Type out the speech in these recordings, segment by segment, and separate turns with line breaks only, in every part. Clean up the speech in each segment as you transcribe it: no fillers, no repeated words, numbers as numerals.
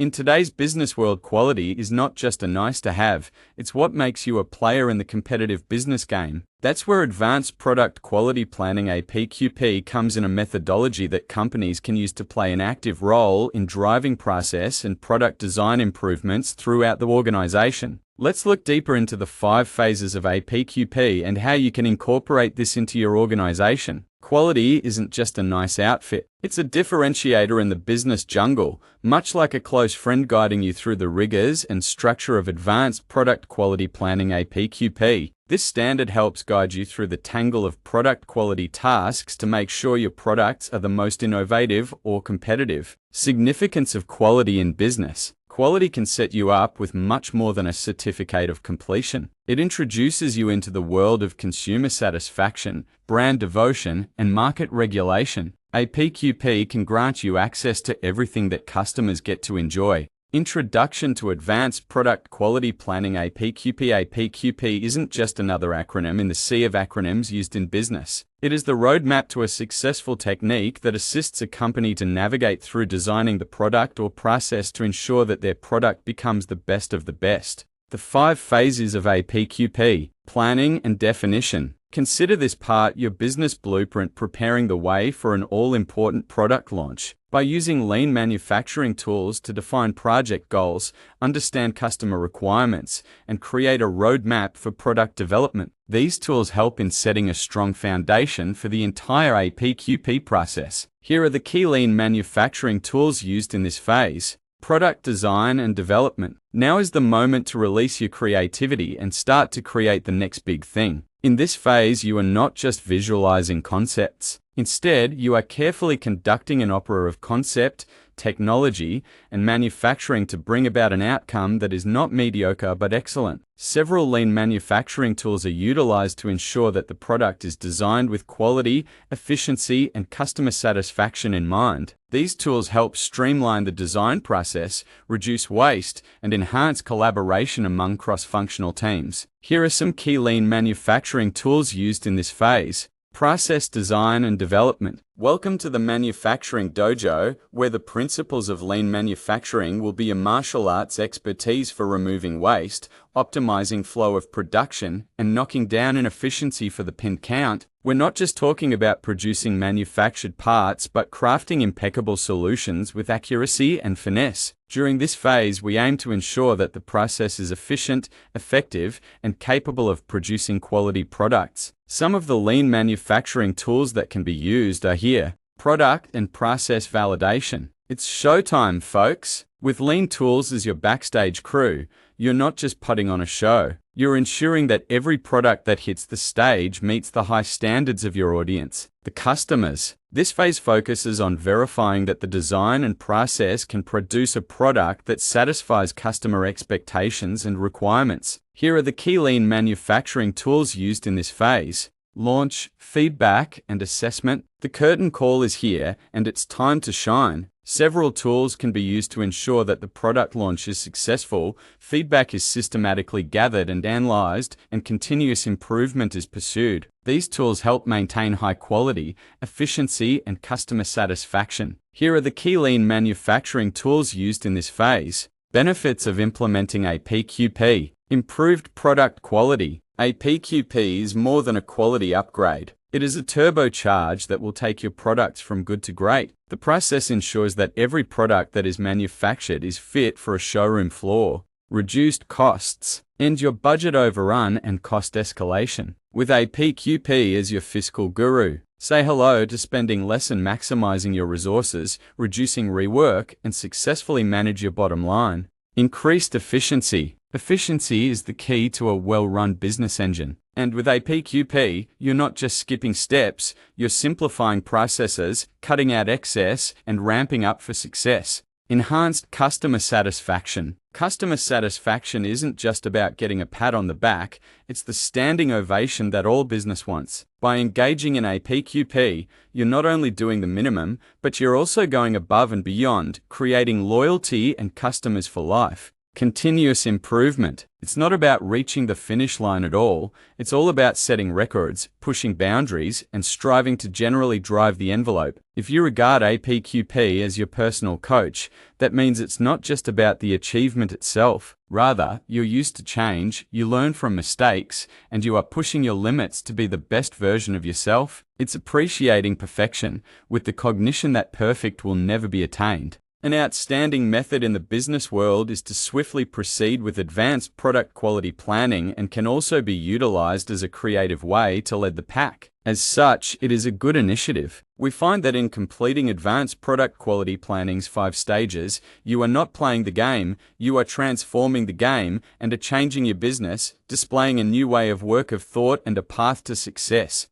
In today's business world, quality is not just a nice to have, it's what makes you a player in the competitive business game. That's where Advanced Product Quality Planning (APQP) comes in, a methodology that companies can use to play an active role in driving process and product design improvements throughout the organization. Let's look deeper into the 5 phases of APQP and how you can incorporate this into your organization. Quality isn't just a nice outfit. It's a differentiator in the business jungle, much like a close friend guiding you through the rigors and structure of Advanced Product Quality Planning (APQP). This standard helps guide you through the tangle of product quality tasks to make sure your products are the most innovative or competitive. Significance of quality in business. Quality can set you up with much more than a certificate of completion. It introduces you into the world of consumer satisfaction, brand devotion, and market regulation. APQP can grant you access to everything that customers get to enjoy. Introduction to Advanced Product Quality Planning (APQP). APQP isn't just another acronym in the sea of acronyms used in business. It is the roadmap to a successful technique that assists a company to navigate through designing the product or process to ensure that their product becomes the best of the best. The 5 phases of APQP: planning and definition. Consider this part your business blueprint, preparing the way for an all-important product launch. By using lean manufacturing tools to define project goals, understand customer requirements, and create a roadmap for product development, these tools help in setting a strong foundation for the entire APQP process. Here are the key lean manufacturing tools used in this phase. Product design and development. Now is the moment to release your creativity and start to create the next big thing. In this phase, you are not just visualizing concepts. Instead, you are carefully conducting an opera of concept, technology, and manufacturing to bring about an outcome that is not mediocre but excellent. Several lean manufacturing tools are utilized to ensure that the product is designed with quality, efficiency, and customer satisfaction in mind. These tools help streamline the design process, reduce waste, and enhance collaboration among cross-functional teams. Here are some key lean manufacturing tools used in this phase. Process design and development. Welcome to the Manufacturing Dojo, where the principles of lean manufacturing will be a martial arts expertise for removing waste, optimizing flow of production, and knocking down inefficiency for the pin count. We're not just talking about producing manufactured parts, but crafting impeccable solutions with accuracy and finesse. During this phase, we aim to ensure that the process is efficient, effective, and capable of producing quality products. Some of the lean manufacturing tools that can be used are here. Product and process validation. It's showtime, folks. With lean tools as your backstage crew, you're not just putting on a show. You're ensuring that every product that hits the stage meets the high standards of your audience, the customers. This phase focuses on verifying that the design and process can produce a product that satisfies customer expectations and requirements. Here are the key lean manufacturing tools used in this phase. Launch, feedback, and assessment. The curtain call is here, and it's time to shine. Several tools can be used to ensure that the product launch is successful. Feedback is systematically gathered and analyzed, and continuous improvement is pursued. These tools help maintain high quality, efficiency, and customer satisfaction. Here are the key lean manufacturing tools used in this phase. Benefits of implementing APQP. Improved product quality. APQP is more than a quality upgrade. It is a turbocharge that will take your products from good to great. The process ensures that every product that is manufactured is fit for a showroom floor. Reduced costs. End your budget overrun and cost escalation. With APQP as your fiscal guru, say hello to spending less and maximizing your resources, reducing rework, and successfully manage your bottom line. Increased efficiency. Efficiency is the key to a well-run business engine. And with APQP, you're not just skipping steps, you're simplifying processes, cutting out excess, and ramping up for success. Enhanced customer satisfaction. Customer satisfaction isn't just about getting a pat on the back, it's the standing ovation that all business wants. By engaging in APQP, you're not only doing the minimum, but you're also going above and beyond, creating loyalty and customers for life. Continuous improvement. It's not about reaching the finish line at all. It's all about setting records, pushing boundaries, and striving to generally drive the envelope. If you regard APQP as your personal coach, that means it's not just about the achievement itself. Rather, you're used to change, you learn from mistakes, and you are pushing your limits to be the best version of yourself. It's appreciating perfection, with the cognition that perfect will never be attained. An outstanding method in the business world is to swiftly proceed with advanced product quality planning and can also be utilized as a creative way to lead the pack. As such, it is a good initiative. We find that in completing advanced product quality planning's 5 stages, you are not playing the game, you are transforming the game and are changing your business, displaying a new way of work of thought and a path to success.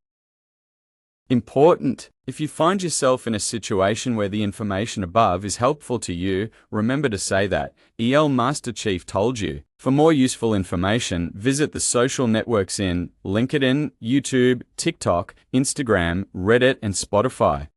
Important. If you find yourself in a situation where the information above is helpful to you, remember to say that EL Master Chief told you. For more useful information, visit the social networks in LinkedIn, YouTube, TikTok, Instagram, Reddit, and Spotify.